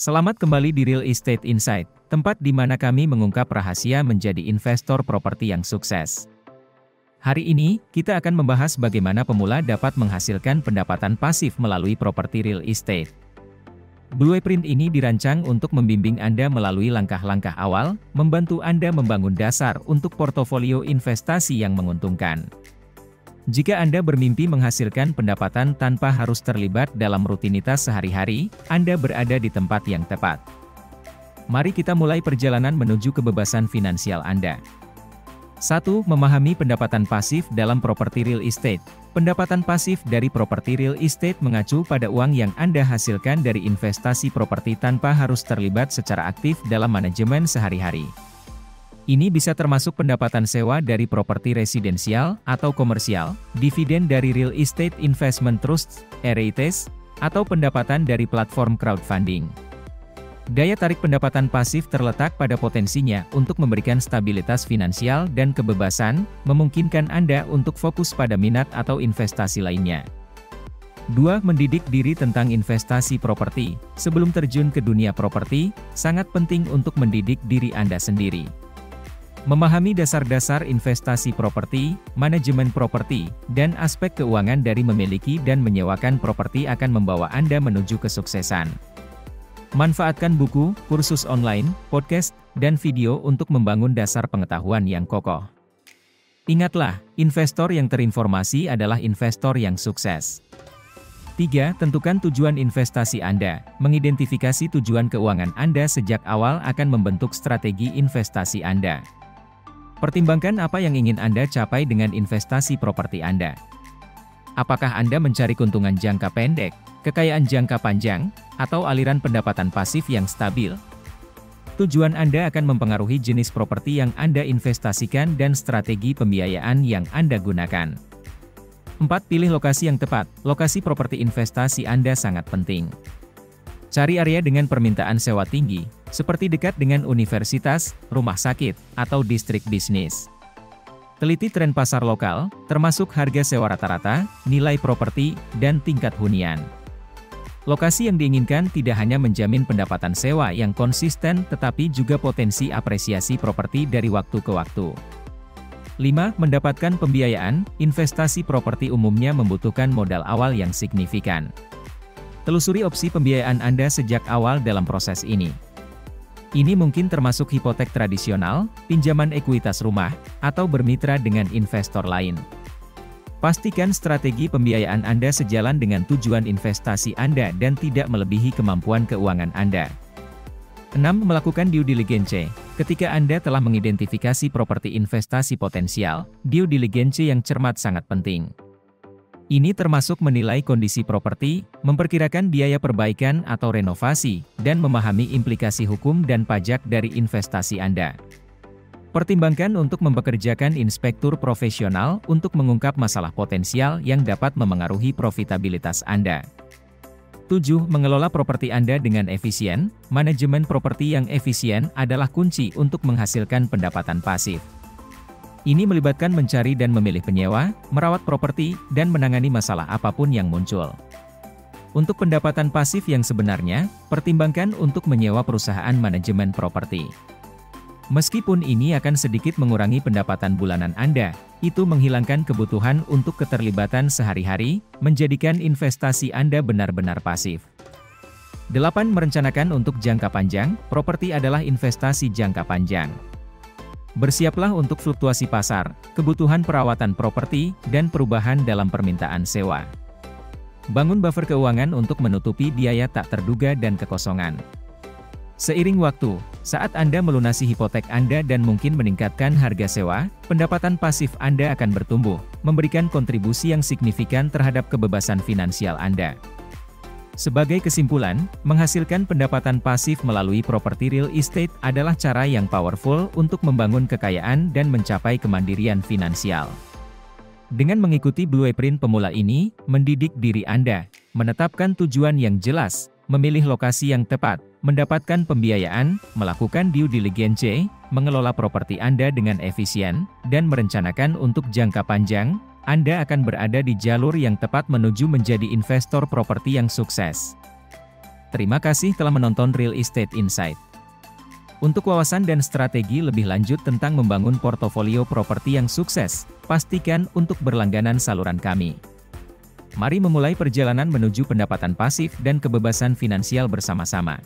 Selamat kembali di Real Estate Insight, tempat di mana kami mengungkap rahasia menjadi investor properti yang sukses. Hari ini, kita akan membahas bagaimana pemula dapat menghasilkan pendapatan pasif melalui properti real estate. Blueprint ini dirancang untuk membimbing Anda melalui langkah-langkah awal, membantu Anda membangun dasar untuk portofolio investasi yang menguntungkan. Jika Anda bermimpi menghasilkan pendapatan tanpa harus terlibat dalam rutinitas sehari-hari, Anda berada di tempat yang tepat. Mari kita mulai perjalanan menuju kebebasan finansial Anda. 1. Memahami pendapatan pasif dalam properti real estate. Pendapatan pasif dari properti real estate mengacu pada uang yang Anda hasilkan dari investasi properti tanpa harus terlibat secara aktif dalam manajemen sehari-hari. Ini bisa termasuk pendapatan sewa dari properti residensial atau komersial, dividen dari real estate investment trust, REITs, atau pendapatan dari platform crowdfunding. Daya tarik pendapatan pasif terletak pada potensinya untuk memberikan stabilitas finansial dan kebebasan, memungkinkan Anda untuk fokus pada minat atau investasi lainnya. 2. Mendidik diri tentang investasi properti. Sebelum terjun ke dunia properti, sangat penting untuk mendidik diri Anda sendiri. Memahami dasar-dasar investasi properti, manajemen properti, dan aspek keuangan dari memiliki dan menyewakan properti akan membawa Anda menuju kesuksesan. Manfaatkan buku, kursus online, podcast, dan video untuk membangun dasar pengetahuan yang kokoh. Ingatlah, investor yang terinformasi adalah investor yang sukses. 3. Tentukan tujuan investasi Anda. Mengidentifikasi tujuan keuangan Anda sejak awal akan membentuk strategi investasi Anda. Pertimbangkan apa yang ingin Anda capai dengan investasi properti Anda. Apakah Anda mencari keuntungan jangka pendek, kekayaan jangka panjang, atau aliran pendapatan pasif yang stabil? Tujuan Anda akan mempengaruhi jenis properti yang Anda investasikan dan strategi pembiayaan yang Anda gunakan. 4. Pilih lokasi yang tepat. Lokasi properti investasi Anda sangat penting. Cari area dengan permintaan sewa tinggi, seperti dekat dengan universitas, rumah sakit, atau distrik bisnis. Teliti tren pasar lokal, termasuk harga sewa rata-rata, nilai properti, dan tingkat hunian. Lokasi yang diinginkan tidak hanya menjamin pendapatan sewa yang konsisten tetapi juga potensi apresiasi properti dari waktu ke waktu. 5. Mendapatkan pembiayaan. Investasi properti umumnya membutuhkan modal awal yang signifikan. Telusuri opsi pembiayaan Anda sejak awal dalam proses ini. Ini mungkin termasuk hipotek tradisional, pinjaman ekuitas rumah, atau bermitra dengan investor lain. Pastikan strategi pembiayaan Anda sejalan dengan tujuan investasi Anda dan tidak melebihi kemampuan keuangan Anda. 6. Melakukan due diligence. Ketika Anda telah mengidentifikasi properti investasi potensial, due diligence yang cermat sangat penting. Ini termasuk menilai kondisi properti, memperkirakan biaya perbaikan atau renovasi, dan memahami implikasi hukum dan pajak dari investasi Anda. Pertimbangkan untuk mempekerjakan inspektur profesional untuk mengungkap masalah potensial yang dapat memengaruhi profitabilitas Anda. 7. Mengelola properti Anda dengan efisien. Manajemen properti yang efisien adalah kunci untuk menghasilkan pendapatan pasif. Ini melibatkan mencari dan memilih penyewa, merawat properti, dan menangani masalah apapun yang muncul. Untuk pendapatan pasif yang sebenarnya, pertimbangkan untuk menyewa perusahaan manajemen properti. Meskipun ini akan sedikit mengurangi pendapatan bulanan Anda, itu menghilangkan kebutuhan untuk keterlibatan sehari-hari, menjadikan investasi Anda benar-benar pasif. 8. Merencanakan untuk jangka panjang. Properti adalah investasi jangka panjang. Bersiaplah untuk fluktuasi pasar, kebutuhan perawatan properti, dan perubahan dalam permintaan sewa. Bangun buffer keuangan untuk menutupi biaya tak terduga dan kekosongan. Seiring waktu, saat Anda melunasi hipotek Anda dan mungkin meningkatkan harga sewa, pendapatan pasif Anda akan bertumbuh, memberikan kontribusi yang signifikan terhadap kebebasan finansial Anda. Sebagai kesimpulan, menghasilkan pendapatan pasif melalui properti real estate adalah cara yang powerful untuk membangun kekayaan dan mencapai kemandirian finansial. Dengan mengikuti blueprint pemula ini, mendidik diri Anda, menetapkan tujuan yang jelas, memilih lokasi yang tepat, mendapatkan pembiayaan, melakukan due diligence, mengelola properti Anda dengan efisien, dan merencanakan untuk jangka panjang, Anda akan berada di jalur yang tepat menuju menjadi investor properti yang sukses. Terima kasih telah menonton Real Estate Insight. Untuk wawasan dan strategi lebih lanjut tentang membangun portofolio properti yang sukses, pastikan untuk berlangganan saluran kami. Mari memulai perjalanan menuju pendapatan pasif dan kebebasan finansial bersama-sama.